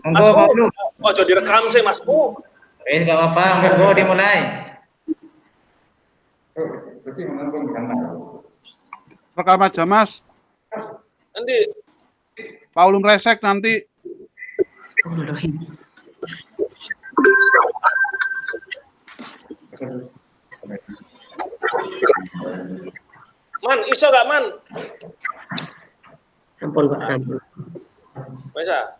Monggo, Pak Ulu. Oh, jadi rekam sih, Masku. Nggak apa-apa, monggo dimulai. Rekam aja, Mas. Nanti Pak Ulu resek nanti. Man, iso gak, Man? Sampun, Pak, sampun. Bisa?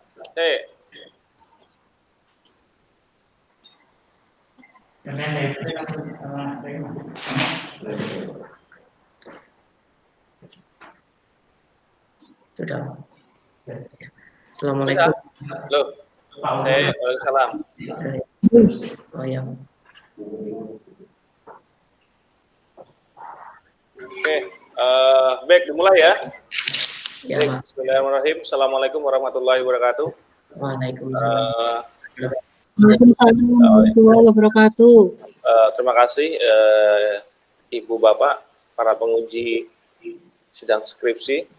Sudah. Assalamualaikum. Loh. Waalaikumsalam. Oh ya. Oke, baik dimulai ya. Ya, Baik, Pak. bismillahirrahmanirrahim. Assalamualaikum warahmatullahi wabarakatuh. Waalaikumsalam. Waalaikumsalam warahmatullahi wabarakatuh. Terima kasih Ibu Bapak, para penguji sidang skripsi.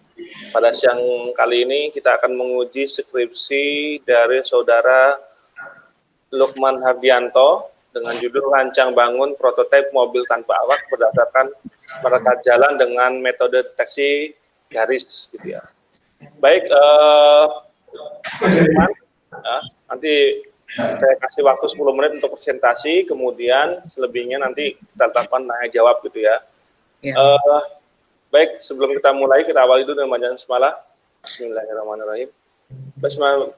Pada siang kali ini kita akan menguji skripsi dari Saudara Lukman Hardianto dengan judul Rancang Bangun Prototipe Mobil Tanpa Awak berdasarkan merekat jalan dengan metode deteksi garis, gitu ya. Baik, Mas Lukman, nanti saya kasih waktu 10 menit untuk presentasi, kemudian selebihnya nanti kita lakukan tanya jawab, gitu ya. Ya. Baik, sebelum kita mulai, kita awali dulu dengan bacaan basmalah. Bismillahirrahmanirrahim.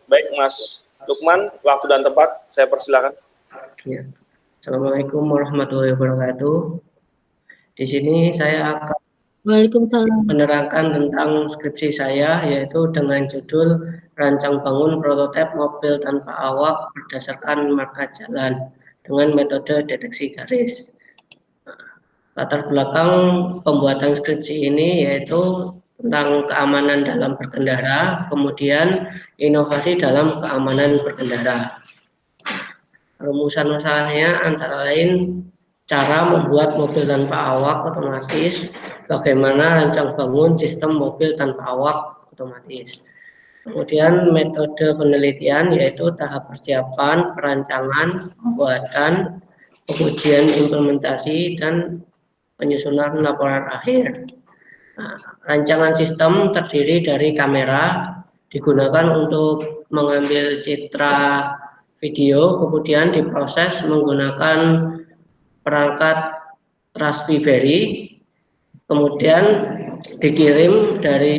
Baik, Mas Lukman, waktu dan tempat, saya persilakan. Ya. Assalamualaikum warahmatullahi wabarakatuh. Di sini saya akan menerangkan tentang skripsi saya, yaitu dengan judul Rancang Bangun Prototipe Mobil Tanpa Awak berdasarkan marka jalan dengan metode deteksi garis. Latar belakang pembuatan skripsi ini yaitu tentang keamanan dalam berkendara, kemudian inovasi dalam keamanan berkendara. Rumusan masalahnya antara lain cara membuat mobil tanpa awak otomatis, bagaimana rancang bangun sistem mobil tanpa awak otomatis. Kemudian metode penelitian yaitu tahap persiapan, perancangan, pembuatan, pengujian implementasi, dan penyusunan laporan akhir. Nah, rancangan sistem terdiri dari kamera, digunakan untuk mengambil citra video, kemudian diproses menggunakan perangkat Raspberry, kemudian dikirim dari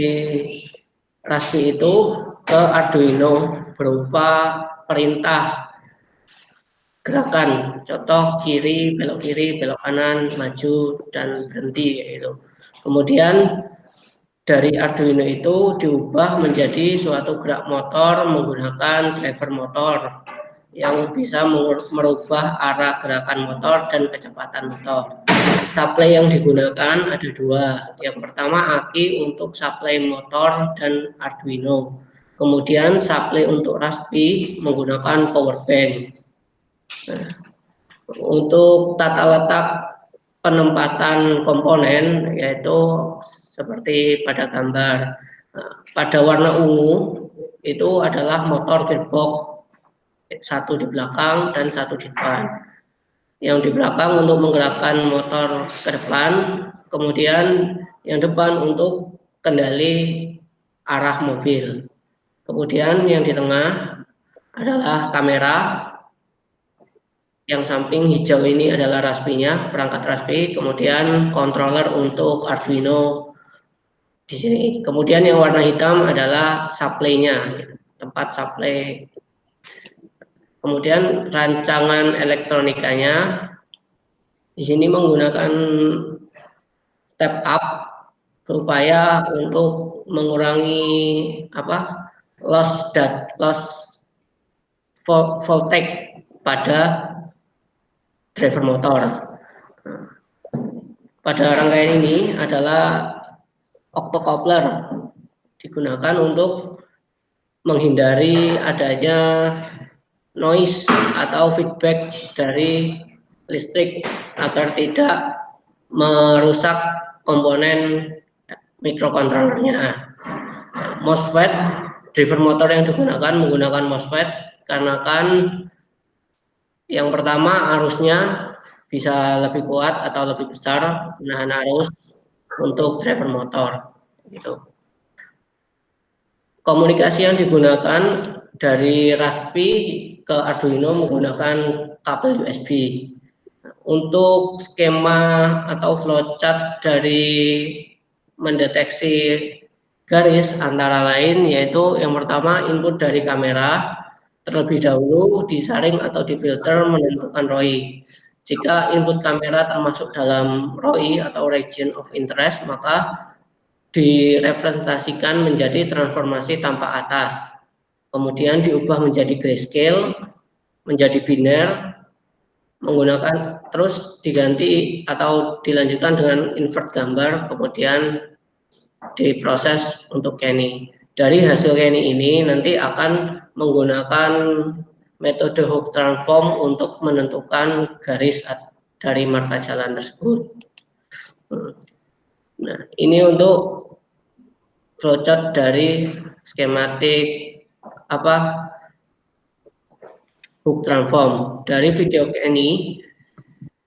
Raspberry itu ke Arduino berupa perintah gerakan, contoh belok kiri, belok kanan, maju, dan berhenti, yaitu. Kemudian dari Arduino itu diubah menjadi suatu gerak motor menggunakan driver motor yang bisa merubah arah gerakan motor dan kecepatan motor. Suplai yang digunakan ada dua. Yang pertama aki untuk suplai motor dan Arduino. Kemudian suplai untuk Raspberry menggunakan power bank. Nah, untuk tata letak penempatan komponen yaitu seperti pada gambar. Nah, pada warna ungu itu adalah motor gearbox, satu di belakang dan satu di depan. Yang di belakang untuk menggerakkan motor ke depan, kemudian yang depan untuk kendali arah mobil. Kemudian yang di tengah adalah kamera. Yang samping hijau ini adalah Raspberry-nya, perangkat Raspberry, kemudian controller untuk Arduino di sini. Kemudian yang warna hitam adalah supply-nya, tempat supply. Kemudian rancangan elektronikanya di sini menggunakan step up berupaya untuk mengurangi loss voltage pada driver motor. Pada rangkaian ini adalah octocoupler, digunakan untuk menghindari adanya noise atau feedback dari listrik agar tidak merusak komponen mikrokontrolernya. MOSFET driver motor yang digunakan menggunakan MOSFET karena kan yang pertama arusnya bisa lebih kuat atau lebih besar menahan arus untuk driver motor gitu. Komunikasi yang digunakan dari Raspi ke Arduino menggunakan kabel USB. Untuk skema atau flowchart dari mendeteksi garis antara lain yaitu yang pertama input dari kamera terlebih dahulu disaring atau difilter menentukan ROI. Jika input kamera termasuk dalam ROI atau region of interest, maka direpresentasikan menjadi transformasi tampak atas. Kemudian diubah menjadi grayscale, menjadi biner, menggunakan terus diganti atau dilanjutkan dengan invert gambar, kemudian diproses untuk Kenny. Dari hasil Kenny ini nanti akan menggunakan metode Hooke transform untuk menentukan garis dari marka jalan tersebut. Nah, ini untuk flowchart dari skematik Hooke transform. Dari video Kenny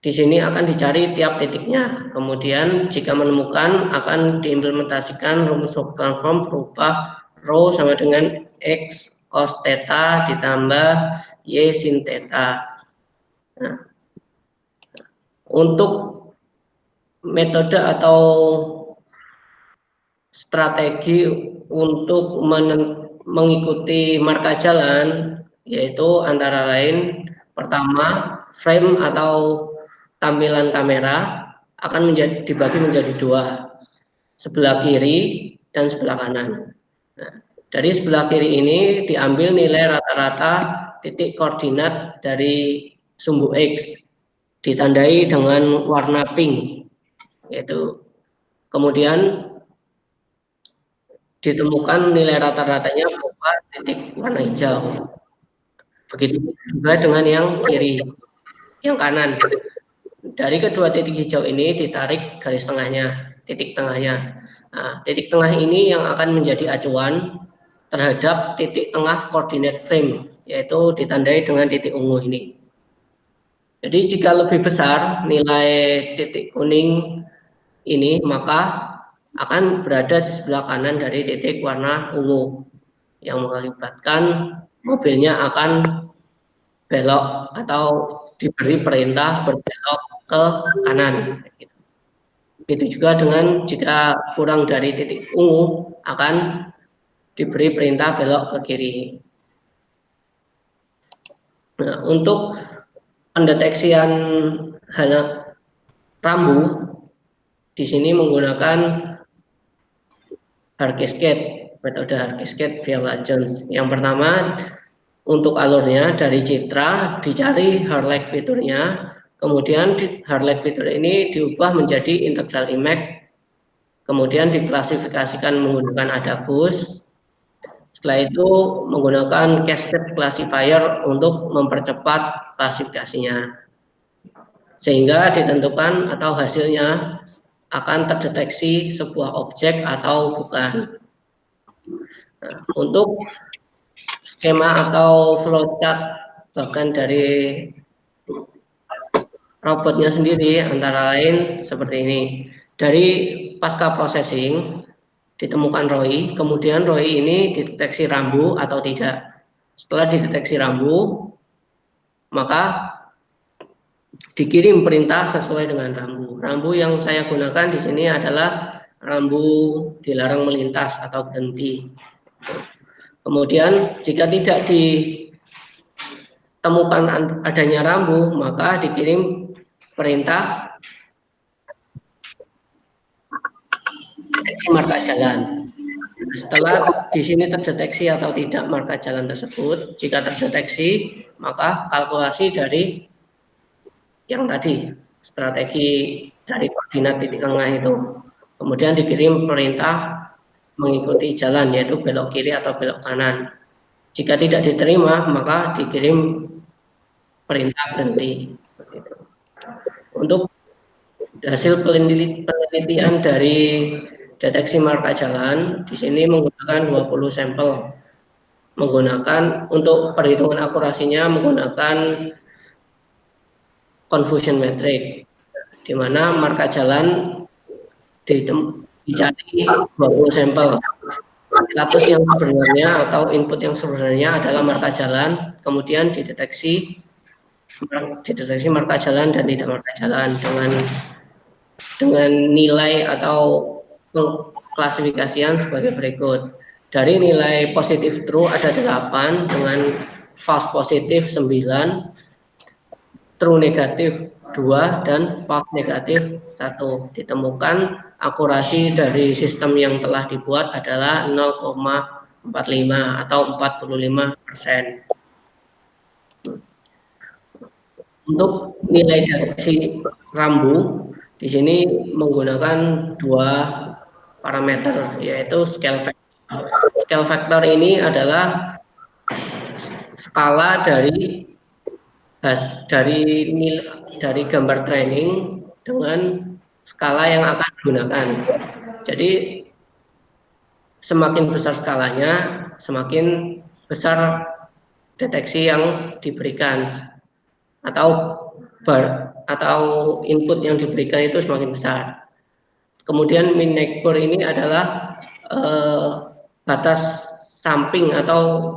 di sini akan dicari tiap titiknya. Kemudian jika menemukan akan diimplementasikan rumus Hooke transform berupa rho sama dengan x cos theta ditambah y sin theta. Nah, untuk metode atau strategi untuk mengikuti marka jalan yaitu antara lain pertama frame atau tampilan kamera akan dibagi menjadi dua, sebelah kiri dan sebelah kanan. Nah, dari sebelah kiri ini diambil nilai rata-rata titik koordinat dari sumbu X ditandai dengan warna pink, yaitu kemudian ditemukan nilai rata-ratanya berupa titik warna hijau. Begitu juga dengan yang kiri, yang kanan. Dari kedua titik hijau ini ditarik garis tengahnya, titik tengahnya. Nah, titik tengah ini yang akan menjadi acuan terhadap titik tengah koordinat frame, yaitu ditandai dengan titik ungu ini. Jadi jika lebih besar nilai titik kuning ini, maka akan berada di sebelah kanan dari titik warna ungu, yang mengakibatkan mobilnya akan belok atau diberi perintah berbelok ke kanan. Begitu juga dengan jika kurang dari titik ungu akan diberi perintah belok ke kiri. Nah, untuk pendeteksian rambu di sini menggunakan hard cascade, metode hard cascade via Jones. Yang pertama untuk alurnya dari citra dicari Hartlake fiturnya, kemudian Hartlake fitur ini diubah menjadi integral image, kemudian diklasifikasikan menggunakan Adabus. Setelah itu menggunakan cascade classifier untuk mempercepat klasifikasinya, sehingga ditentukan atau hasilnya akan terdeteksi sebuah objek atau bukan. Nah, untuk skema atau flowchart bahkan dari robotnya sendiri antara lain seperti ini. Dari pasca processing ditemukan ROI, kemudian ROI ini dideteksi rambu atau tidak. Setelah dideteksi rambu, maka dikirim perintah sesuai dengan rambu. Rambu yang saya gunakan di sini adalah rambu dilarang melintas atau berhenti. Kemudian jika tidak ditemukan adanya rambu, maka dikirim perintah deteksi marka jalan. Setelah di sini terdeteksi atau tidak marka jalan tersebut, jika terdeteksi, maka kalkulasi dari yang tadi, strategi dari koordinat titik tengah itu. Kemudian dikirim perintah mengikuti jalan, yaitu belok kiri atau belok kanan. Jika tidak diterima, maka dikirim perintah berhenti. Untuk hasil penelitian dari deteksi marka jalan, di sini menggunakan 20 sampel menggunakan untuk perhitungan akurasinya menggunakan confusion metric, di mana marka jalan dicari 20 sampel. Status yang sebenarnya atau input yang sebenarnya adalah marka jalan, kemudian dideteksi marka jalan dan tidak marka jalan dengan nilai atau klasifikasian sebagai berikut. Dari nilai positif true ada 8, dengan false positif 9, true negatif 2, dan false negatif 1. Ditemukan akurasi dari sistem yang telah dibuat adalah 0,45 atau 45%. Untuk nilai deteksi rambu di sini menggunakan 2 parameter, yaitu scale factor. Scale factor ini adalah skala dari gambar training dengan skala yang akan digunakan. Jadi semakin besar skalanya, semakin besar deteksi yang diberikan atau input yang diberikan itu semakin besar. Kemudian min neighbor ini adalah batas samping atau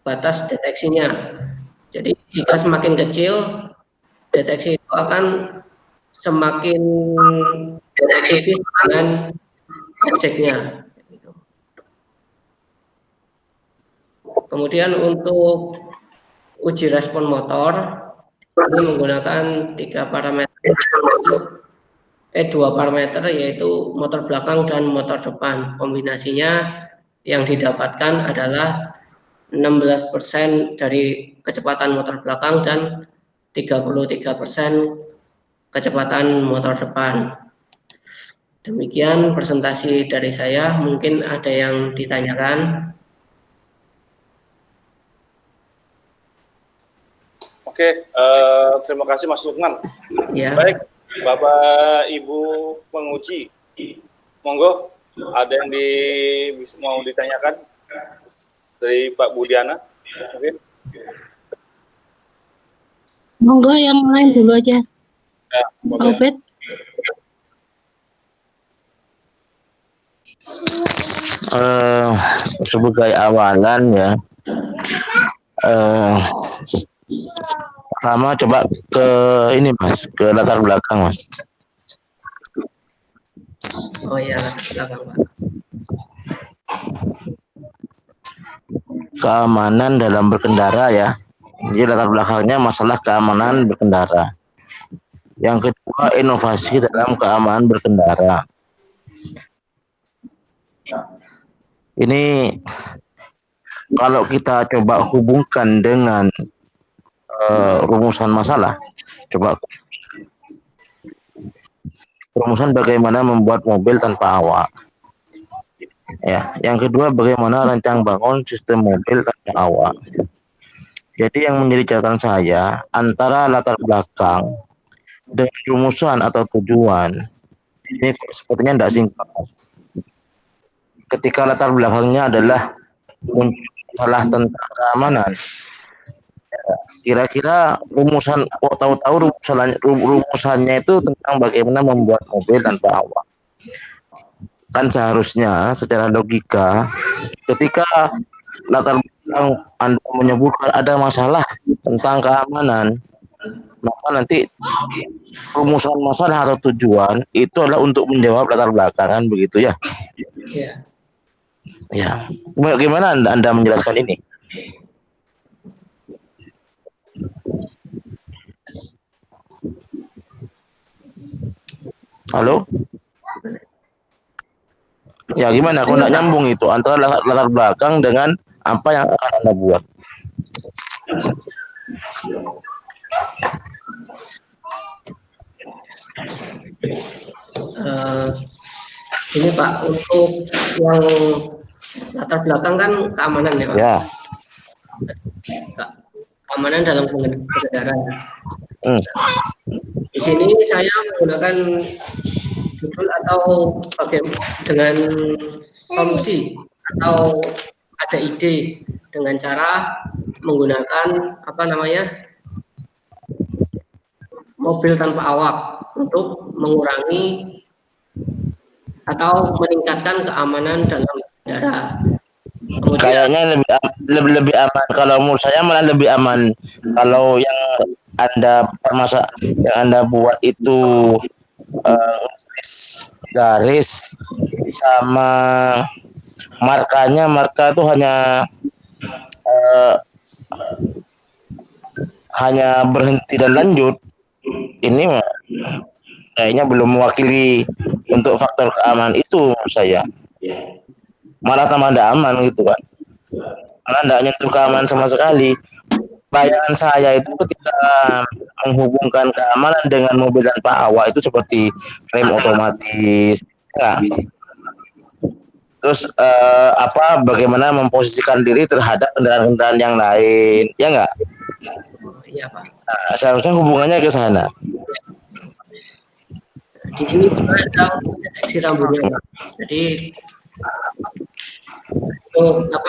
batas deteksinya. Jadi jika semakin kecil, deteksi itu akan semakin deteksi dengan objeknya. Kemudian untuk uji respon motor ini menggunakan 2 parameter, yaitu motor belakang dan motor depan. Kombinasinya yang didapatkan adalah 16% dari kecepatan motor belakang dan 33% kecepatan motor depan. Demikian presentasi dari saya. Mungkin ada yang ditanyakan. Oke, terima kasih Mas Lukman. Ya. Baik, Bapak Ibu penguji, monggo ada yang mau ditanyakan dari Pak Budiana? Mungkin. Monggo yang lain dulu aja. Ya, Pak Ubed. Sebagai awalan ya, pertama coba ke ini Mas, ke latar belakang Mas. Oh ya, latar belakang Pak. Keamanan dalam berkendara ya. Jadi latar belakangnya masalah keamanan berkendara. Yang kedua, inovasi dalam keamanan berkendara. Ini kalau kita coba hubungkan dengan rumusan masalah, coba rumusan bagaimana membuat mobil tanpa awak. Ya, yang kedua bagaimana rancang bangun sistem mobil tanpa awak. Jadi yang menjadi catatan saya antara latar belakang dengan rumusan atau tujuan ini sepertinya tidak sinkron. Ketika latar belakangnya adalah masalah tentang keamanan, kira-kira rumusan kok tahu-tahu rumusannya itu tentang bagaimana membuat mobil tanpa awak. Kan seharusnya secara logika ketika latar belakang Anda menyebutkan ada masalah tentang keamanan, maka nanti rumusan masalah atau tujuan itu adalah untuk menjawab latar belakangan, begitu ya? Ya. Ya. Bagaimana Anda menjelaskan ini? Halo? Ya gimana? Kok nggak nyambung itu antara latar belakang dengan apa yang akan Anda buat? Ini Pak, untuk yang latar belakang kan keamanan ya Pak? Ya. Keamanan dalam kendaraan. Di sini saya menggunakan judul atau dengan solusi atau ada ide dengan cara menggunakan mobil tanpa awak untuk mengurangi atau meningkatkan keamanan dalam bandara. Kemudian, kayaknya lebih aman. Kalau menurut saya malah lebih aman kalau yang Anda buat itu garis sama marka itu hanya berhenti dan lanjut. Ini kayaknya belum mewakili untuk faktor keamanan itu menurut saya. Malah tambah tidak aman gitu kan. Malah tidak nyentuh keamanan sama sekali. Bayangan saya itu ketika menghubungkan keamanan dengan mobil tanpa awak itu seperti rem otomatis. Ya. Terus bagaimana memposisikan diri terhadap kendaraan-kendaraan yang lain, ya enggak? iya Pak. Nah, seharusnya hubungannya ke sana. Di sini juga ada deteksi rambunya, Pak. Jadi untuk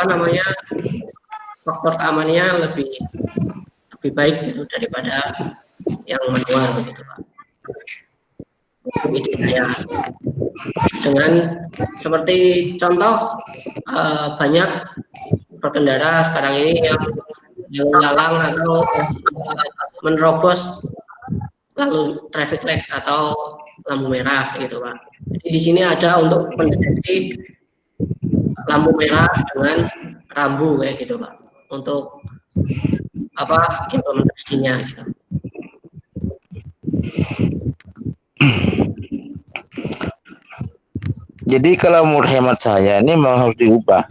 faktor keamanannya lebih baik gitu daripada yang manual gitu Pak. Itu saya dengan seperti contoh banyak pengendara sekarang ini yang lalang atau menerobos lalu traffic light atau lampu merah gitu Pak. Jadi di sini ada untuk mendeteksi lampu merah dengan rambu kayak gitu Pak, untuk implementasinya gitu. Jadi kalau menurut hemat saya ini memang harus diubah.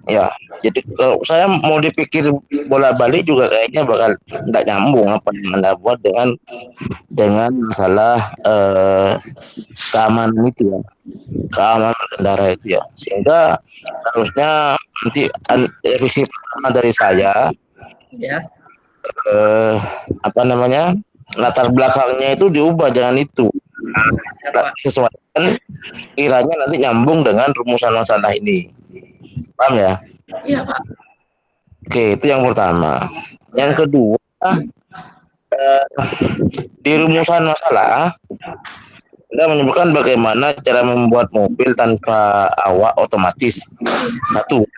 Ya, jadi kalau saya mau dipikir bola balik juga kayaknya bakal tidak nyambung apa yang Anda buat dengan masalah keamanan itu ya, keamanan kendaraan itu ya. Sehingga harusnya nanti revisi pertama dari saya, Ya. latar belakangnya itu diubah, jangan itu. Sesuaikan kiranya nanti nyambung dengan rumusan masalah ini. Paham ya? Iya Pak. Oke, itu yang pertama. Yang kedua, di rumusan masalah Anda menyebutkan bagaimana cara membuat mobil tanpa awak otomatis. Satu,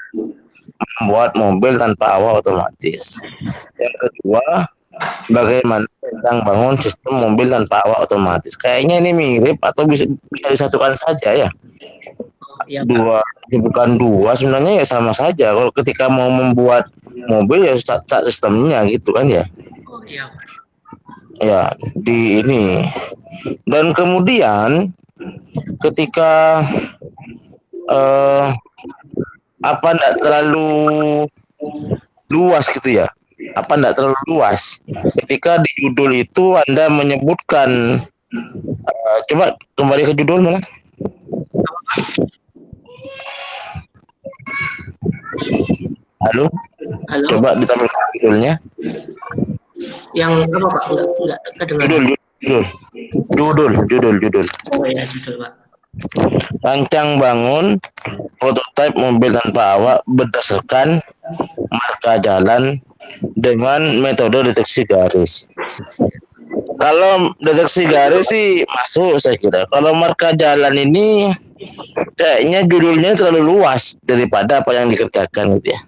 membuat mobil tanpa awak otomatis. Yang kedua, bagaimana tentang bangun sistem mobil tanpa awak otomatis. Kayaknya ini mirip atau bisa disatukan saja ya. Iya, Dua, bukan dua, sebenarnya ya sama saja. Kalau ketika mau membuat mobil ya start sistemnya gitu kan ya. Oh iya. Ya, di ini. Dan kemudian ketika enggak terlalu luas gitu ya. Enggak terlalu luas. Ketika di judul itu Anda menyebutkan coba kembali ke judul mana? Halo? Coba ditampilkan judulnya. Yang apa Pak? Enggak kedengaran. Judul. Oh ya, judul Pak. Rancang bangun prototipe mobil tanpa awak berdasarkan marka jalan dengan metode deteksi garis. Kalau deteksi garis sih masuk saya kira. Kalau marka jalan ini kayaknya judulnya terlalu luas daripada apa yang dikerjakan gitu ya.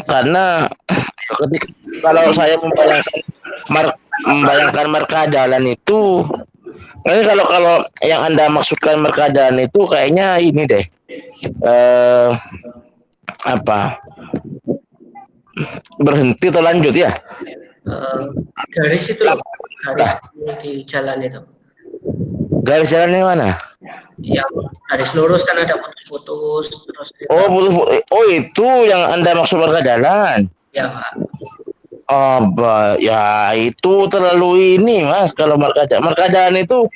Karena kalau saya membayangkan marka jalan itu, ini kalau yang Anda maksudkan marka jalan itu kayaknya ini deh, berhenti atau lanjut ya? Garis itu loh, garis di jalan itu. Garis jalannya mana? Yang garis lurus kan ada putus-putus terus. Oh itu yang Anda maksud marka jalan? Ya Pak. Ya itu terlalu ini Mas. Kalau marka jalan itu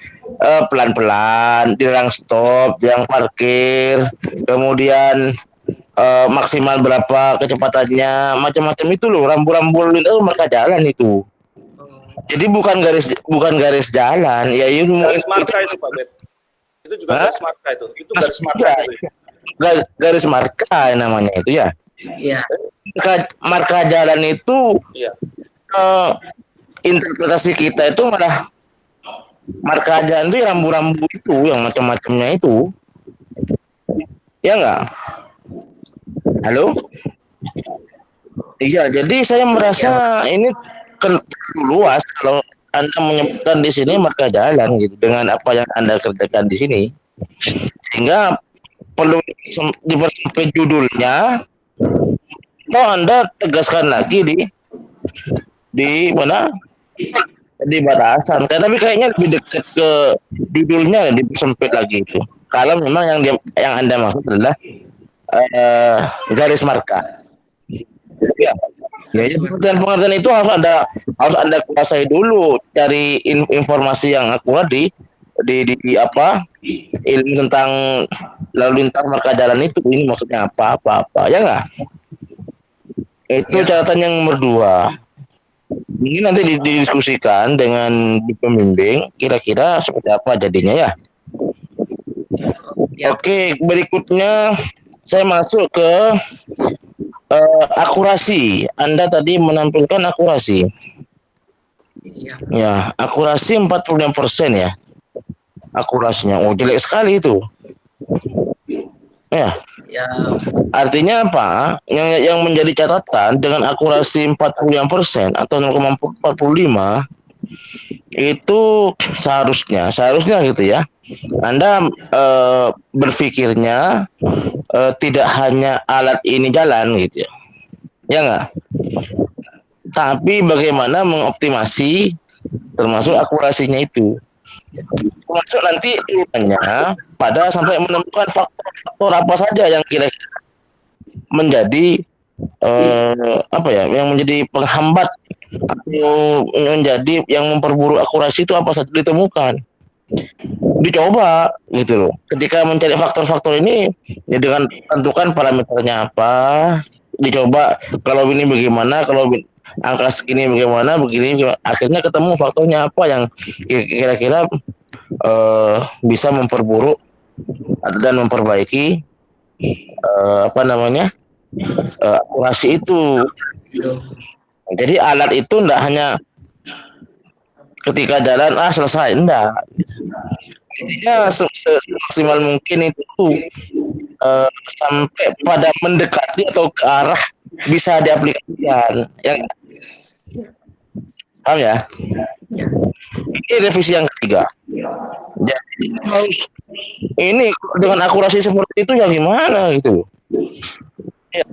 pelan-pelan, dilarang stop, jarang parkir, kemudian maksimal berapa kecepatannya, macam-macam itu loh, rambu-rambu itu marka jalan itu. Jadi bukan garis jalan, ya itu garis marka itu Pak Ben. Itu juga garis marka itu. Itu garis marka itu. garis marka namanya itu ya. Ya, Marka jalan itu Iya. interpretasi kita itu malah marka jalan itu rambu-rambu itu yang macam-macamnya itu. Ya enggak? Halo? Iya, jadi saya merasa ini terlalu luas kalau Anda menyebutkan di sini marka jalan gitu dengan apa yang Anda kerjakan di sini. Sehingga perlu dipersampai judulnya atau Anda tegaskan lagi di mana di batasan. Tapi kayaknya lebih dekat ke judulnya dipersempit lagi itu. Kalau memang yang Anda maksud adalah garis marka. Ya, pengertian itu harus Anda kuasai dulu dari informasi yang akurat di ilmu tentang lalu lintas marka jalan itu. Ini maksudnya apa ya nggak? Itu catatan yang nomor 2. Ini nanti didiskusikan dengan pembimbing kira-kira seperti apa jadinya ya. Oke, berikutnya saya masuk ke akurasi. Anda tadi menampilkan akurasi. Ya, akurasi 45% ya. Akurasinya. Oh, jelek sekali itu. Ya. Artinya apa? Yang menjadi catatan dengan akurasi 45% atau 0,45 itu seharusnya gitu ya. Anda berpikirnya tidak hanya alat ini jalan gitu ya. Ya enggak? Tapi bagaimana mengoptimasi termasuk akurasinya itu. Termasuk nanti ilmunya pada sampai menemukan faktor apa saja yang kira-kira menjadi yang menjadi penghambat atau menjadi yang memperburuk akurasi itu apa saja ditemukan. Dicoba gitu loh. Ketika mencari faktor-faktor ini ya dengan tentukan parameternya apa, dicoba kalau ini bagaimana, kalau angka segini bagaimana, begini, akhirnya ketemu faktornya apa yang kira-kira bisa memperburuk dan memperbaiki akurasi itu. Jadi alat itu enggak hanya ketika jalan selesai, enggak. Intinya semaksimal mungkin itu sampai pada mendekati atau ke arah bisa diaplikasikan. Yang paham ya? Ini revisi yang ketiga. Jadi harus ini dengan akurasi seperti itu ya gimana gitu. Ya.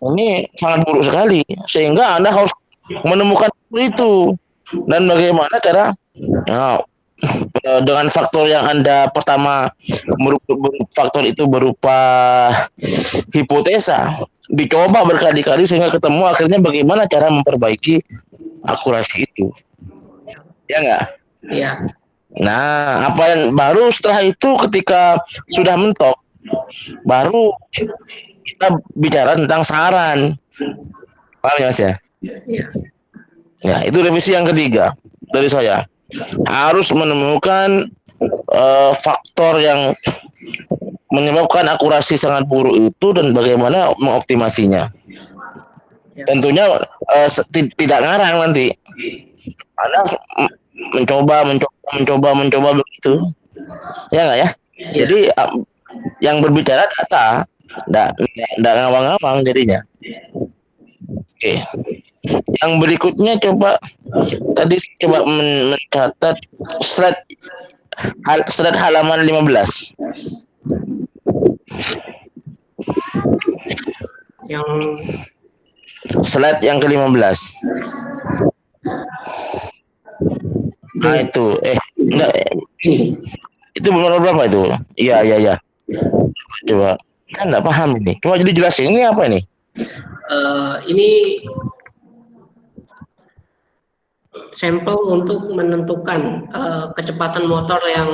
Ini sangat buruk sekali sehingga Anda harus menemukan itu dan bagaimana cara dengan faktor yang Anda pertama faktor itu berupa hipotesa dicoba berkali-kali sehingga ketemu akhirnya bagaimana cara memperbaiki akurasi itu. Ya enggak? Iya. Nah, apa yang baru setelah itu ketika sudah mentok baru kita bicara tentang saran. Paham ya Mas ya? Iya. Ya, itu revisi yang ketiga dari saya. Harus menemukan faktor yang menyebabkan akurasi sangat buruk itu dan bagaimana mengoptimasinya. Tentunya tidak ngarang nanti. Anda mencoba begitu. Ya enggak ya? Jadi yang berbicara data, enggak ngawang-ngawang jadinya. Oke. Yang berikutnya coba mencatat slide halaman 15. Yang slide yang ke-15. Nah itu enggak itu nomor berapa itu? Iya. Coba kan enggak paham ini. Coba jadi jelasin ini apa ini? Ini sampel untuk menentukan kecepatan motor yang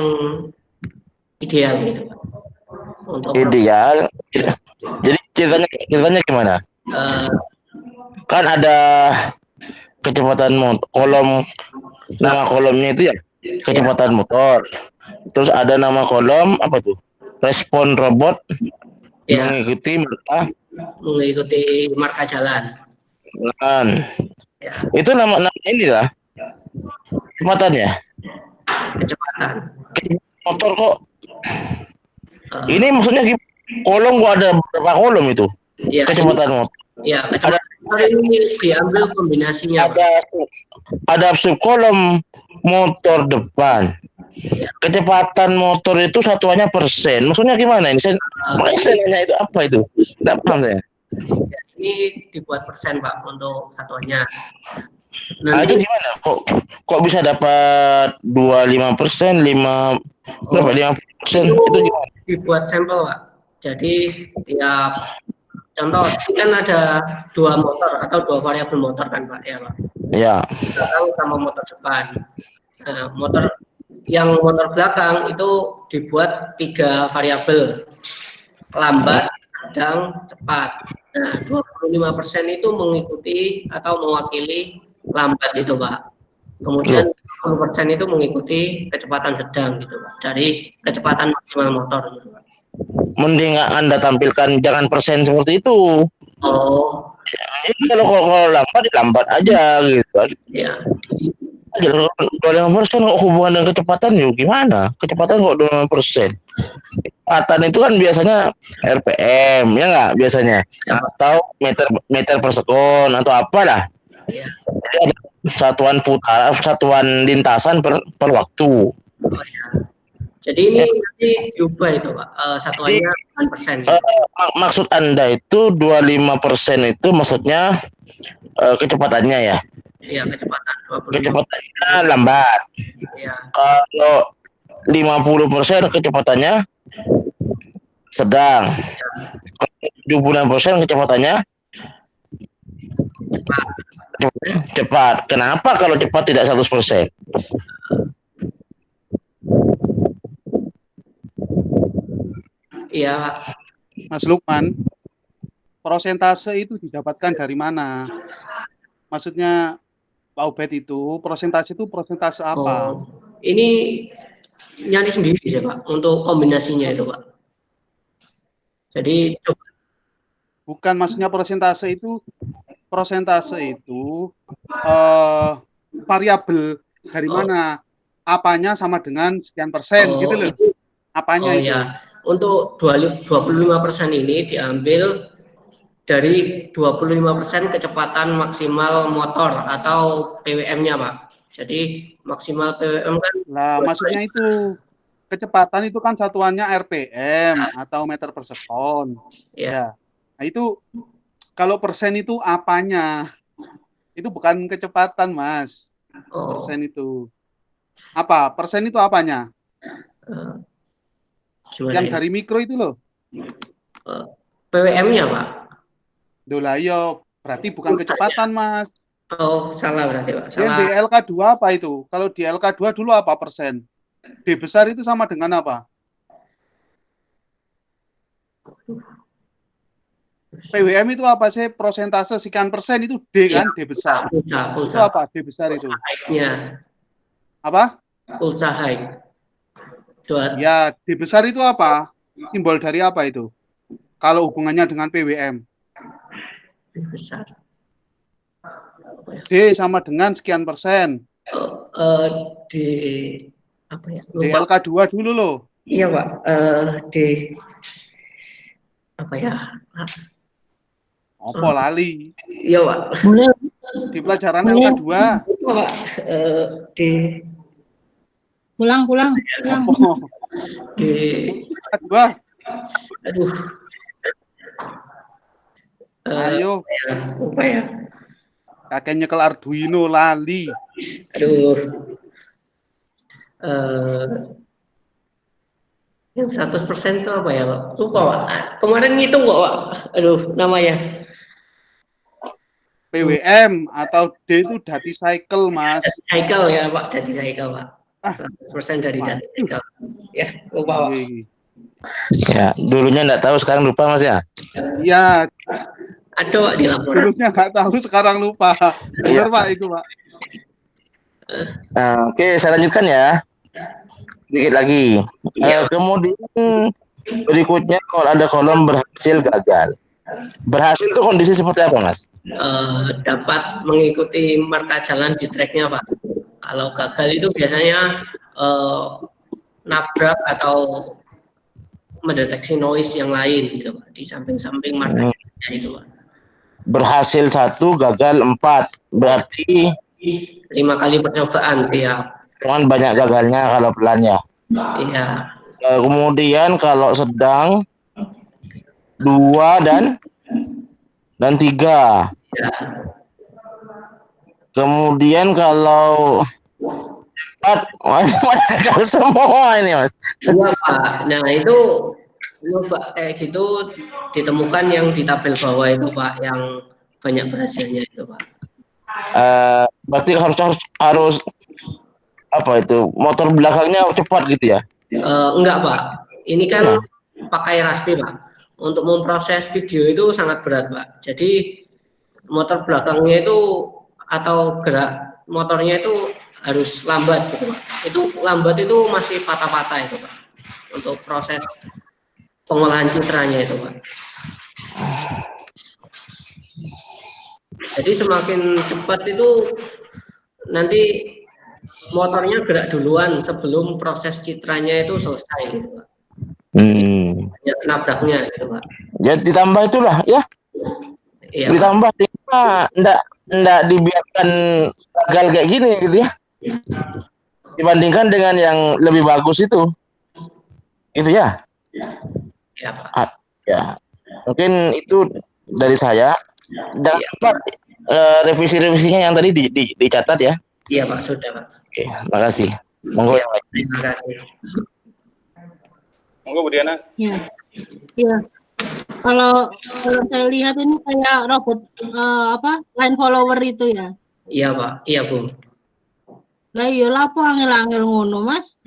ideal gitu. Untuk ideal. Jadi ceritanya gimana? Kan ada kecepatan motor, nama kolomnya itu ya kecepatan motor. Terus ada nama kolom apa tuh? respon robot Ya, mengikuti marka jalan. jalan. Ya, Itu nama inilah kecepatannya. kecepatan. Motor kok Eh, ini maksudnya kolom kok ada berapa kolom itu? ya, Kecepatan motor. ya, kecepatan motor ini diambil kombinasinya, Pak. Ada subkolom motor depan. Kecepatan motor itu satuannya persen. Maksudnya gimana ini? Makanya saya nanya itu apa itu? Tidak paham saya. Ini dibuat persen, Pak, untuk satuannya. Nah, itu gimana? Kok bisa dapat 25%, 5% itu gimana? Dibuat sampel, Pak. Jadi ya contoh ini kan ada 2 motor atau 2 variabel motor kan, Pak, ya, Pak. Ya. Belakang sama motor depan. Nah, motor belakang itu dibuat 3 variabel, lambat, sedang, cepat. Nah, 25% itu mengikuti atau mewakili lambat itu, Pak. Kemudian 20% itu mengikuti kecepatan sedang gitu, Pak. Dari kecepatan maksimal motor gitu, Pak. Mending Anda tampilkan jangan persen seperti itu. Oh. Kalau lambat aja gitu. Ya. 25% kok hubungan dengan kecepatan yuk gimana? Kecepatan kok 25%. Kecepatan itu kan biasanya RPM ya nggak biasanya Ya, atau meter per sekon atau apalah. Ya. Satuan lintasan per waktu. Jadi ini nanti diubah itu, Pak. Satuannya 8%. Gitu. Maksud Anda itu 25% itu maksudnya kecepatannya ya? Iya, kecepatan 25%. Kecepatannya lambat. Ya. Kalau 50% kecepatannya sedang. 76% kecepatannya cepat. Kenapa kalau cepat tidak 100%? Iya. Mas Lukman, prosentase itu didapatkan dari mana? Maksudnya Pak Ubed itu prosentase apa? Oh, ini nyari sendiri ya, Pak, untuk kombinasinya itu, Pak. Jadi bukan, maksudnya prosentase itu variabel dari mana? Apanya sama dengan sekian persen gitu loh. Apanya itu? Ya. Untuk 25% ini diambil dari 25% kecepatan maksimal motor atau PWM-nya, Pak. Jadi maksimal PWM kan. Lah, maksudnya itu kecepatan itu kan satuannya RPM atau meter per sekon. Ya. Nah, itu kalau persen itu apanya? Itu bukan kecepatan, Mas. Persen itu. Apa? Persen itu apanya? Yang dari mikro itu loh. PWM-nya, Pak. Dolah, yo, berarti bukan kecepatan, Mas. Oh, salah berarti, Pak. Salah. Di LK2 apa itu? Kalau di LK2 dulu apa persen? D besar itu sama dengan apa? PWM itu apa sih? Prosentase sekian persen itu D kan? D besar. Pulsa. Itu apa? D besar itu. High-nya. Apa? Pulsa high. Ya, D besar itu apa? Simbol dari apa itu? Kalau hubungannya dengan PWM. D besar. D sama dengan sekian persen. D apa ya? D LK2 dulu loh. Iya, Pak. D apa ya? Apa lali? Iya, Pak. Di pelajaran LK2. Itu, Pak. D Pulang. D LK2. Aduh. Ayo. Apa ya? Kakek nyekel Arduino lali. Aduh. Yang 100% itu apa ya, Pak? Lupa, Pak. Kemarin ngitung kok, Pak. Aduh, namanya. PWM atau D itu dati cycle, Mas. Cycle ya, Pak. Dati cycle, Pak. 100% dari dati cycle. Ya, lupa, Pak. Ya, dulunya enggak tahu, sekarang lupa, Mas ya? Iya. Aduh, di laporan. Dulunya nggak tahu, sekarang lupa. Benar, Pak, itu, Pak. Oke, saya lanjutkan ya. Dikit lagi. Kemudian Berikutnya kalau ada kolom berhasil gagal. Berhasil itu kondisi seperti apa, Mas? Dapat mengikuti marka jalan di treknya, Pak. Kalau gagal itu biasanya nabrak atau mendeteksi noise yang lain gitu, Pak, di samping-samping marka jalannya itu, Pak. Berhasil 1, gagal 4. Berarti 5 kali percobaan, ya. cuman banyak gagalnya kalau pelan ya. Iya. Kemudian kalau sedang 2 dan 3. Ya. Kemudian kalau 4, gagal semua ini, Mas. Iya, Pak. Nah, itu Pak, kayak gitu ditemukan yang di tabel bawah itu, Pak, yang banyak berhasilnya itu, Pak. Berarti harus apa itu, motor belakangnya cepat gitu ya? Enggak, Pak. Ini kan pakai Raspi, Pak. Untuk memproses video itu sangat berat, Pak. Jadi motor belakangnya itu atau gerak motornya itu harus lambat gitu, Pak. Itu lambat itu masih patah-patah itu, Pak. Untuk proses pengolahan citranya itu, Pak. Jadi semakin cepat itu nanti motornya gerak duluan sebelum proses citranya itu selesai gitu, Pak. Banyak nabraknya gitu, Pak. Ya ditambah itulah ya. Iya, ditambah enggak dibiarkan gagal kayak gini gitu ya. Dibandingkan dengan yang lebih bagus itu. Itu ya. Iya, Pak. Ya. Mungkin itu dari saya. Jangan lupa revisi-revisinya yang tadi dicatat ya. Iya, Pak, sudah, Pak. Oke, makasih. Monggo yang lain. Terima kasih. Monggo Bu Diana. Ya. Iya. Kalau saya lihat ini kayak robot line follower itu ya. Iya, Pak. Iya, Bu. Lah iya lapo angel-angel ngono, Mas.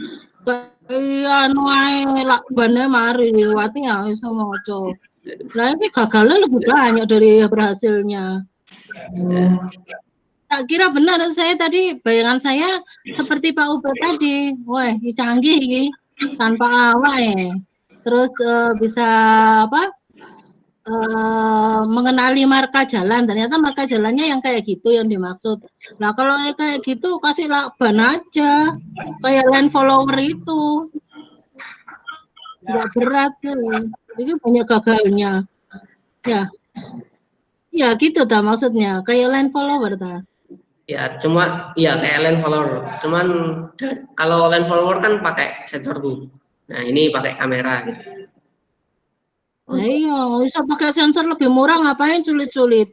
Iya anu ae lakbane mari liwati ya iso maca. Lah ini gagalnya lebih banyak dari berhasilnya. Tak kira benar saya tadi, bayangan saya seperti Pak Ube tadi. Wah, canggih ini tanpa awak ya. Terus bisa mengenali marka jalan, ternyata marka jalannya yang kayak gitu yang dimaksud. Nah kalau kayak gitu kasih lakban aja, kayak land follower itu, nggak berat ya. Ini banyak gagalnya, ya, ya gitu dah maksudnya, kayak land follower dah. Ya cuma ya kayak land follower, cuman kalau land follower kan pakai sensor Bu. Nah ini pakai kamera gitu. Nah, iya, bisa pakai sensor lebih murah, ngapain sulit-sulit?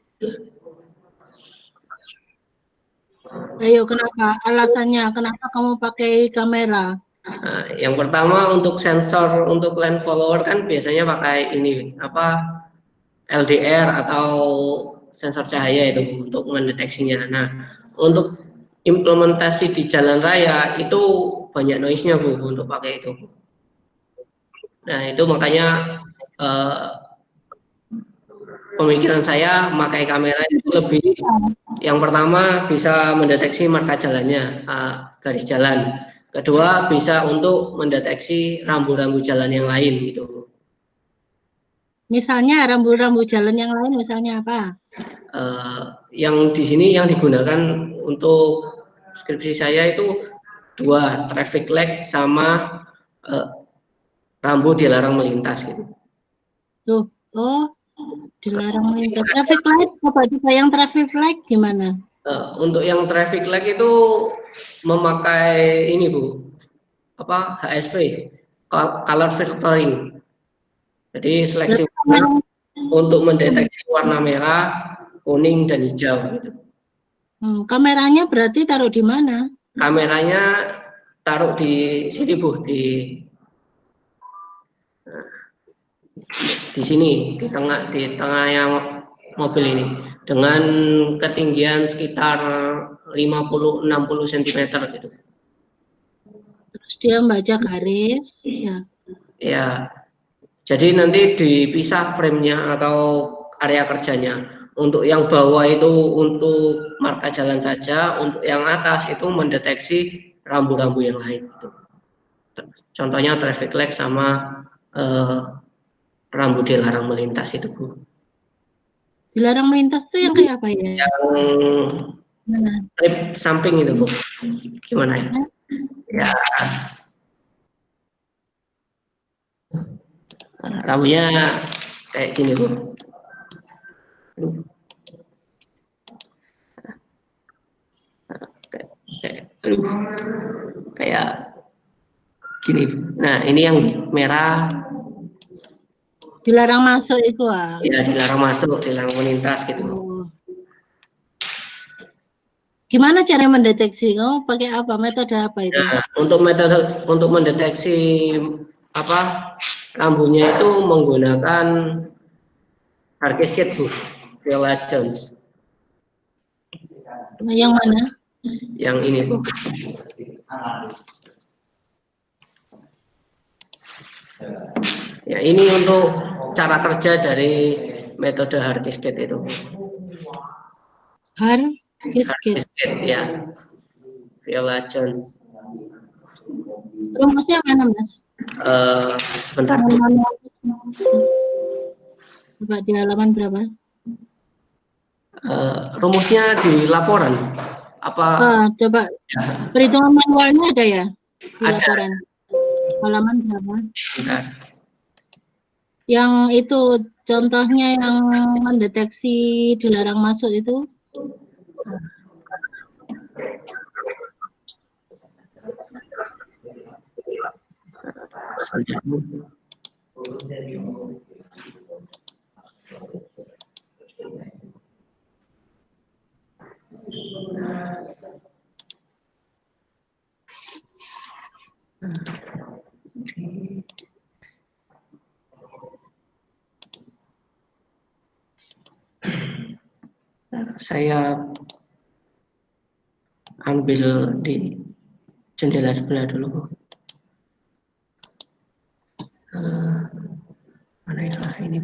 Ayo, kenapa? Alasannya, kenapa kamu pakai kamera? Nah, yang pertama untuk sensor untuk land follower kan biasanya pakai ini LDR atau sensor cahaya itu untuk mendeteksinya. Nah, untuk implementasi di jalan raya itu banyak noise-nya Bu untuk pakai itu. Nah, itu makanya pemikiran saya memakai kamera itu lebih, yang pertama bisa mendeteksi marka jalannya, garis jalan. Kedua bisa untuk mendeteksi rambu-rambu jalan yang lain gitu. Misalnya rambu-rambu jalan yang lain misalnya apa? Yang di sini yang digunakan untuk skripsi saya itu 2, traffic light sama rambu dilarang melintas gitu. Tuh, oh, dilarang melintas. Traffic light, apa itu yang traffic light gimana? Untuk yang traffic light itu memakai ini Bu, HSV, color filtering. Jadi seleksi warna untuk mendeteksi warna merah, kuning dan hijau gitu. Kameranya berarti taruh di mana? Kameranya taruh di sini Bu, di sini di tengahnya mobil ini dengan ketinggian sekitar 50-60 cm gitu. Terus dia membaca garis, ya. Ya, jadi nanti dipisah framenya atau area kerjanya. Untuk yang bawah itu untuk marka jalan saja, untuk yang atas itu mendeteksi rambu-rambu yang lain. Gitu. Contohnya traffic light sama rambu dilarang melintas itu, Bu. Dilarang melintas itu yang kayak apa ya? Yang Mana? trip samping itu, Bu. Gimana ya? Ya, rambunya kayak gini, Bu. Kayak gini. Nah, ini yang merah. Dilarang masuk itu ah. Ya, dilarang masuk, dilarang melintas gitu. Oh. Gimana cara mendeteksi? Kamu pakai apa? Metode apa itu? Nah, untuk mendeteksi apa rambunya itu menggunakan harkesket, Bu. Viola Jones. Yang mana? Yang ini, Bu. Ya, ini untuk cara kerja dari metode harkesket itu. Harkesket, ya. Viola Jones. rumusnya mana, Mas? Sebentar, Bu. Coba di halaman berapa? Rumusnya di laporan. Apa? Coba Ya. perhitungan manualnya ada ya di Ada. laporan? Halaman berapa? Sebentar. Yang itu contohnya yang mendeteksi dilarang masuk itu? Saya ambil di jendela sebelah dulu, Bu. Mana itu ini?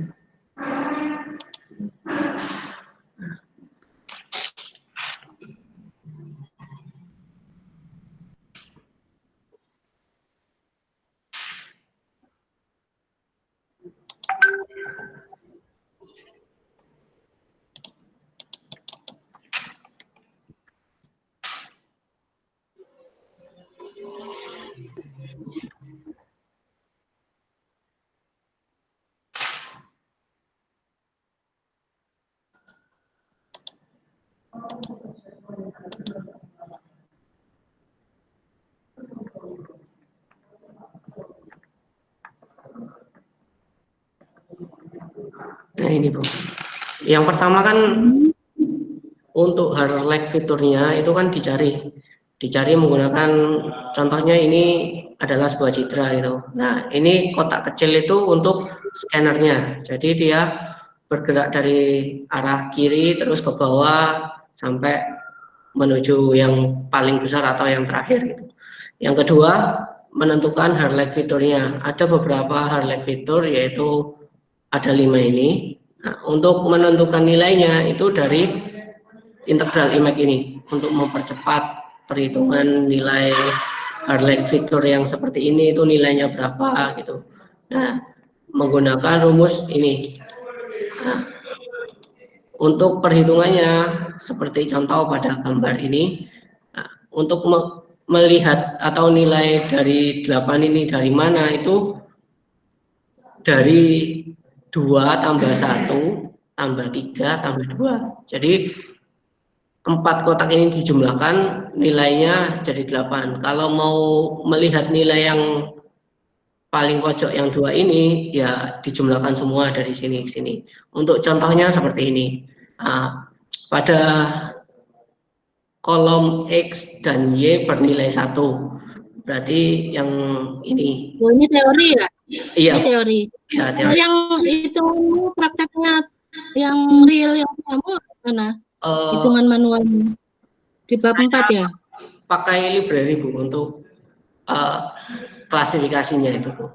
Nah, ini, Bu. Yang pertama kan untuk highlight fiturnya itu kan dicari menggunakan, contohnya ini adalah sebuah citra itu. Nah, ini kotak kecil itu untuk scannernya. Jadi dia bergerak dari arah kiri terus ke bawah sampai menuju yang paling besar atau yang terakhir gitu. Yang kedua, menentukan highlight fiturnya. Ada beberapa highlight fitur, yaitu ada 5 ini. Nah, untuk menentukan nilainya itu dari integral IMAX ini untuk mempercepat perhitungan nilai highlight fitur yang seperti ini itu nilainya berapa gitu. Nah, menggunakan rumus ini. Nah, untuk perhitungannya seperti contoh pada gambar ini. Nah, untuk melihat atau nilai dari 8 ini dari mana, itu dari 2 tambah 1 tambah 3 tambah 2. Jadi 4 kotak ini dijumlahkan, nilainya jadi 8. Kalau mau melihat nilai yang paling pojok yang 2 ini, ya dijumlahkan semua dari sini ke sini. Untuk contohnya seperti ini. Nah, pada kolom X dan Y bernilai 1. Berarti yang ini. Oh, ini teori ya? Iya. Ini teori. Ya, teori. Yang itu prakteknya yang real yang kamu mana? Hitungan manualnya di bab 4 ya? Pakai library, Bu, untuk klasifikasinya itu, Bu.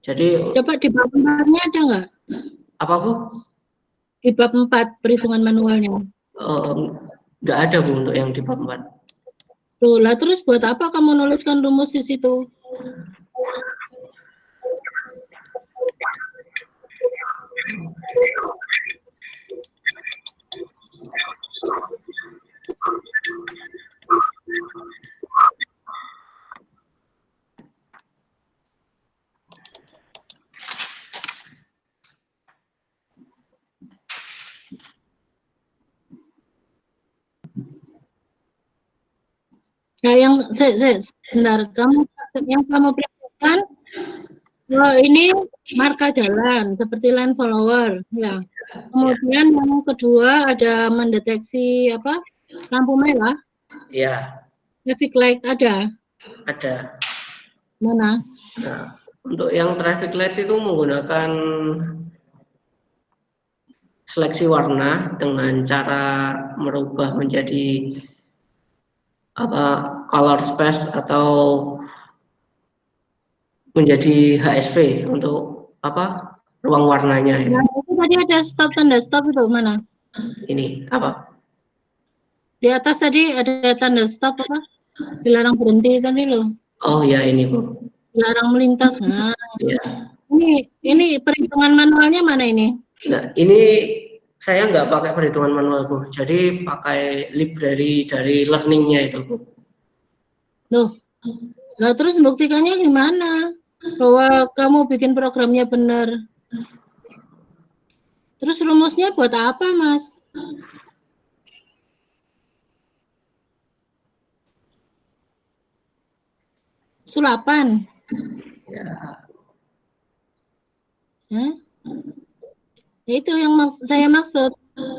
Jadi coba di bab 4-nya ada nggak? Apa, Bu? Di bab 4 perhitungan manualnya. Nggak ada, Bu, untuk yang di bab 4. Tuh, lah terus buat apa kamu nuliskan rumus di situ? Ya, yang sebentar, yang kamu perhatikan, ini marka jalan seperti line follower, ya. Kemudian yang kedua ada mendeteksi apa? Lampu merah. Ya. Traffic light ada. Ada. Mana? Nah, untuk yang traffic light itu menggunakan seleksi warna dengan cara merubah menjadi apa color space atau menjadi HSV untuk apa ruang warnanya ini. Nah, itu tadi ada stop, tanda stop itu mana? Ini apa? Di atas tadi ada tanda stop apa? Dilarang berhenti tadi loh. Oh ya ini Bu. Dilarang melintas. Nah, Ya. ini perhitungan manualnya mana ini? Nah, ini saya nggak pakai perhitungan manual Bu. Jadi pakai library dari learningnya itu Bu. Loh, nah terus membuktikannya gimana? Bahwa kamu bikin programnya benar. Terus rumusnya buat apa, Mas? Sulapan. Ya. Hah? Itu yang saya maksud.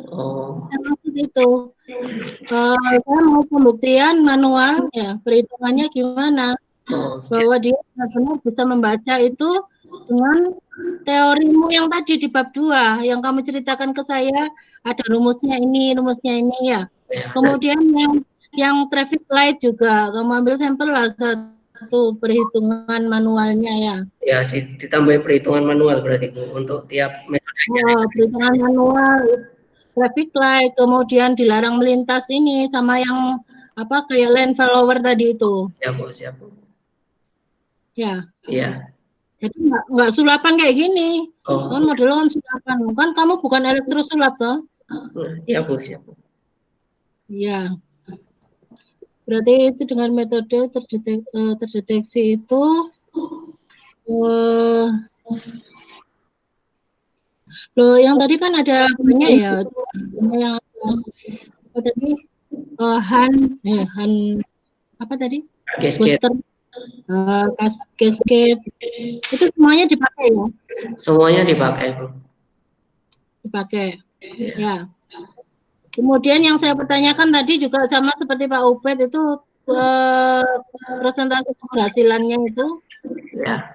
Oh. Saya maksud itu. Saya mau pembuktian manual, ya perhitungannya gimana? Bahwa dia benar-benar bisa membaca itu dengan teorimu yang tadi di bab 2 yang kamu ceritakan ke saya, ada rumusnya ini ya. Kemudian yang traffic light juga kamu ambil sampel lah satu perhitungan manualnya ya. Ya, ditambah perhitungan manual berarti Bu untuk tiap metodenya. Perhitungan manual traffic light, kemudian dilarang melintas ini sama yang apa kayak lane follower tadi itu. Ya Bu, siap Bu. Ya. Iya. Jadi nggak sulapan kayak gini. Oh. Kan modelnya kan sulapan. Kan kamu bukan elektrosulap toh? Iya Bu, siap Bu. Iya. Berarti itu dengan metode terdeteksi itu loh yang tadi kan ada banyak ya. Yang apa tadi? Han apa tadi? Booster. Cascade itu semuanya dipakai ya? Semuanya dipakai Bu. Dipakai, ya. Kemudian yang saya pertanyakan tadi juga sama seperti Pak Ubed itu presentasi keberhasilannya itu, ya.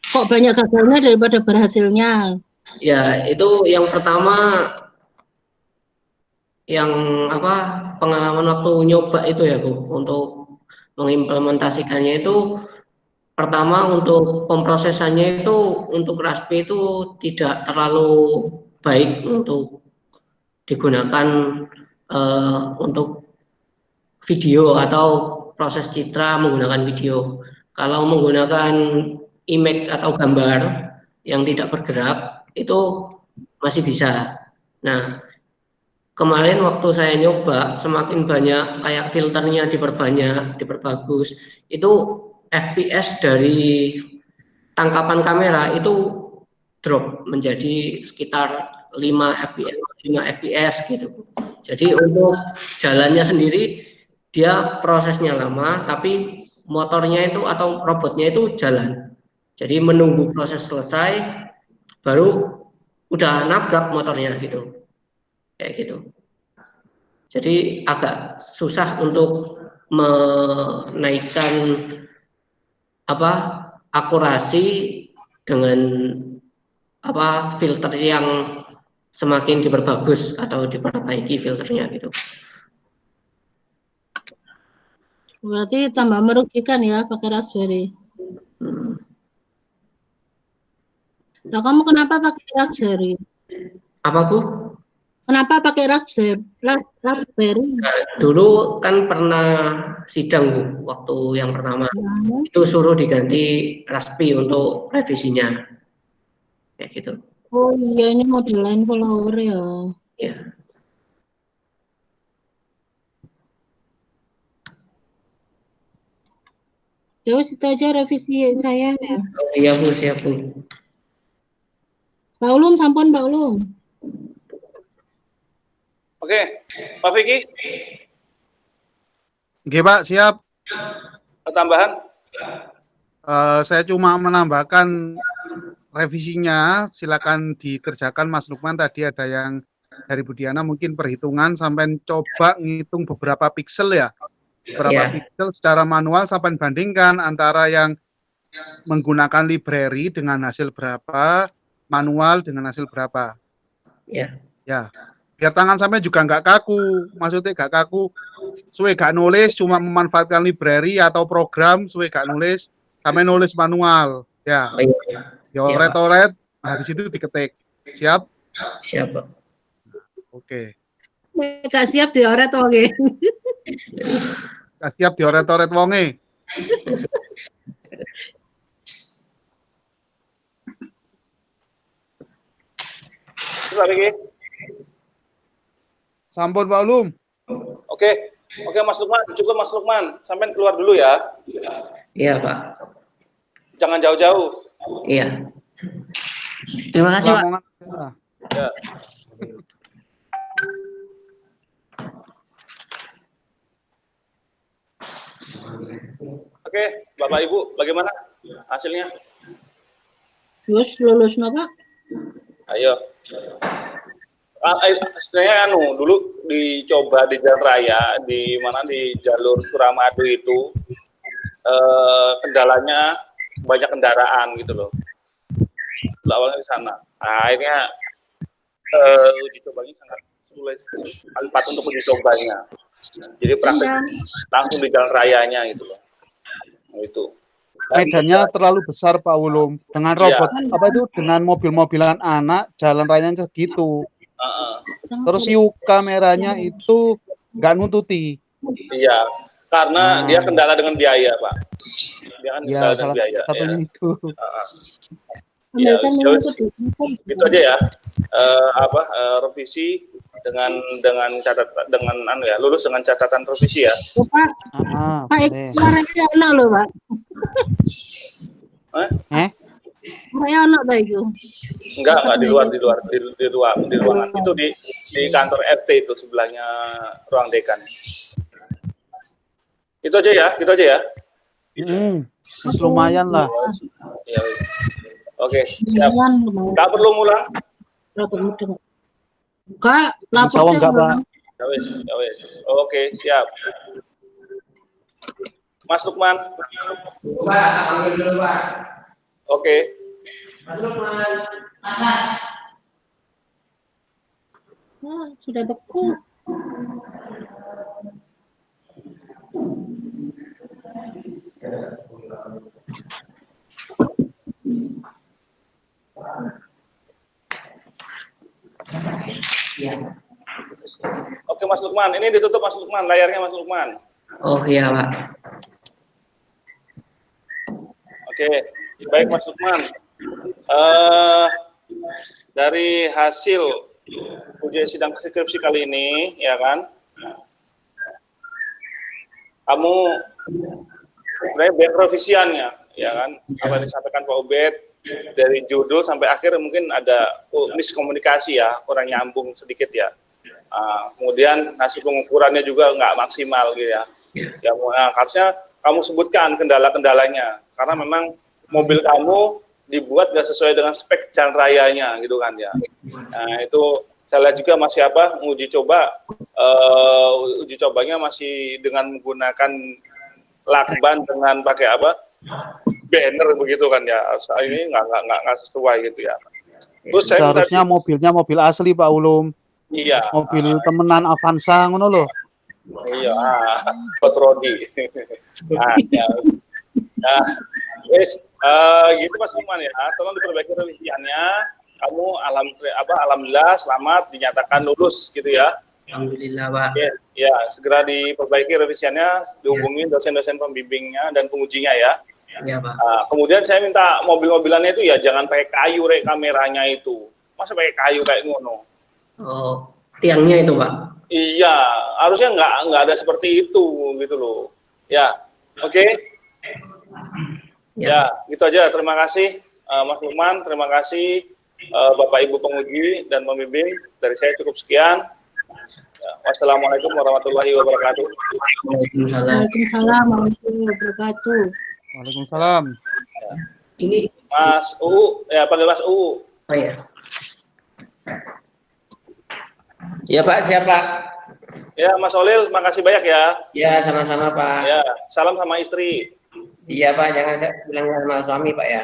Kok banyak gagalnya daripada berhasilnya? Ya itu yang pertama yang apa pengalaman waktu nyoba itu ya Bu untuk mengimplementasikannya itu. Pertama untuk pemrosesannya itu untuk Raspi itu tidak terlalu baik untuk digunakan untuk video atau proses citra menggunakan video. Kalau menggunakan image atau gambar yang tidak bergerak itu masih bisa. Nah, kemarin waktu saya nyoba semakin banyak kayak filternya diperbagus, itu FPS dari tangkapan kamera itu drop menjadi sekitar 5 fps gitu. Jadi untuk jalannya sendiri dia prosesnya lama tapi motornya itu atau robotnya itu jalan. Jadi menunggu proses selesai baru udah nabrak motornya gitu. Kayak gitu. Jadi agak susah untuk menaikkan apa akurasi dengan apa filter yang semakin diperbagus atau diperbaiki filternya gitu. Berarti tambah merugikan ya pakai Raspberry. Nah, kamu kenapa pakai Raspberry? Apa Bu? Kenapa pakai Raspberry? Nah, dulu kan pernah sidang Bu, waktu yang pertama itu suruh diganti Raspi untuk revisinya, kayak gitu. Oh iya ini model line follower ya. Ya. Terus itu aja revisi saya ya. Oh, iya Bu, siap Bu. Pak Ulum, sampun Pak Ulum. Oke, Pak Vicky. Oke, Pak, siap. Tambahan? Saya cuma menambahkan revisinya, silakan dikerjakan Mas Lukman. Tadi ada yang dari Budiana mungkin perhitungan sampai coba ngitung beberapa piksel ya. Beberapa piksel secara manual sampai bandingkan antara yang menggunakan library dengan hasil berapa, manual dengan hasil berapa. Ya. Biar tangan sampai juga nggak kaku. Maksudnya nggak kaku, suwe gak nulis, cuma memanfaatkan library atau program, suwe gak nulis, sampai nulis manual. Ya. Dioret-oret, habis itu diketik. Siap? Siap, Pak. Oke. Gak siap dioret wonge. Gak siap dioret-oret wonge. Sampun Pak Ulum. Oke, Mas Lukman, cukup Mas Lukman, sampai keluar dulu ya. Iya, Pak. Jangan jauh-jauh. Iya. Terima kasih, Pak. Ya. Oke, Bapak Ibu, bagaimana hasilnya? Lulus no, Pak? Ayo. Sebenarnya dulu dicoba di jalan raya di mana di jalur Suramadu itu kendalanya banyak kendaraan gitu loh. Awalnya di sana. Nah, akhirnya uji cobanya sangat sulit untuk uji cobanya. Jadi praktek langsung di jalan rayanya gitu loh. Itu. Medannya terlalu besar Pak Ulum. Dengan robot apa itu dengan mobil-mobilan anak jalan rayanya segitu. Terus view kameranya itu nggak nuntuti. Iya, karena dia kendala dengan biaya, Pak. Dia kan kendala dengan biaya. Satunya itu. Ya, gitu aja ya. Revisi dengan catatan lulus dengan catatan revisi ya. Pak. Pak suaranya ono lho, Pak. Saya ono ta iku. Enggak di ruangan itu di kantor RT itu sebelahnya ruang dekan. Itu aja ya. Lumayan lah. Ya. Oke, siap. Enggak perlu ngulang. Enggak, lapor Pak. Ya wes. Oke, siap. Mas Lukman. Oke. Mas Lukman. Sudah beku. Oke Mas Lukman, ini ditutup Mas Lukman, layarnya Mas Lukman. Oh iya Pak. Oke, baik Mas Lukman. Dari hasil ujian sidang skripsi kali ini, ya kan, kamu sebenarnya baik revisiannya, ya kan, apa yang disampaikan Pak Ubed, dari judul sampai akhir mungkin ada miskomunikasi ya, kurang nyambung sedikit ya. Kemudian hasil pengukurannya juga nggak maksimal gitu ya. Harusnya kamu sebutkan kendala-kendalanya, karena memang mobil kamu dibuat nggak sesuai dengan spek jalan rayanya gitu kan ya. Nah itu saya lihat juga masih uji cobanya masih dengan menggunakan lakban dengan pakai banner begitu kan ya. Ini nggak sesuai gitu ya. Terus seharusnya mobilnya mobil asli Pak Ulum. Iya. Mobil temenan Avanza ngono loh. Iya, Patrodi. Gitu Mas Lukman ya. Tolong diperbaiki revisiannya. Kamu alhamdulillah selamat dinyatakan lulus gitu ya. Alhamdulillah Pak. Ya, segera diperbaiki revisiannya, dihubungin dosen-dosen pembimbingnya dan pengujinya ya. Iya Pak. Kemudian saya minta mobil-mobilannya itu ya jangan pakai kayu kameranya itu. Masa pakai kayu kayak ngono? Oh, tiangnya itu Pak. Iya, harusnya nggak ada seperti itu gitu loh. Ya, oke. Ya, gitu aja. Terima kasih Mas Lukman, terima kasih Bapak Ibu penguji dan pembimbing. Dari saya cukup sekian. Ya, Wassalamualaikum warahmatullahi wabarakatuh. Waalaikumsalam warahmatullahi wabarakatuh. Waalaikumsalam. Ini Mas UU, ya panggil Mas UU. oh ya. Ya Pak, siapa? Ya Mas Olil, makasih banyak ya. Ya sama-sama Pak. Ya, salam sama istri. Iya Pak, jangan bilang sama suami Pak ya.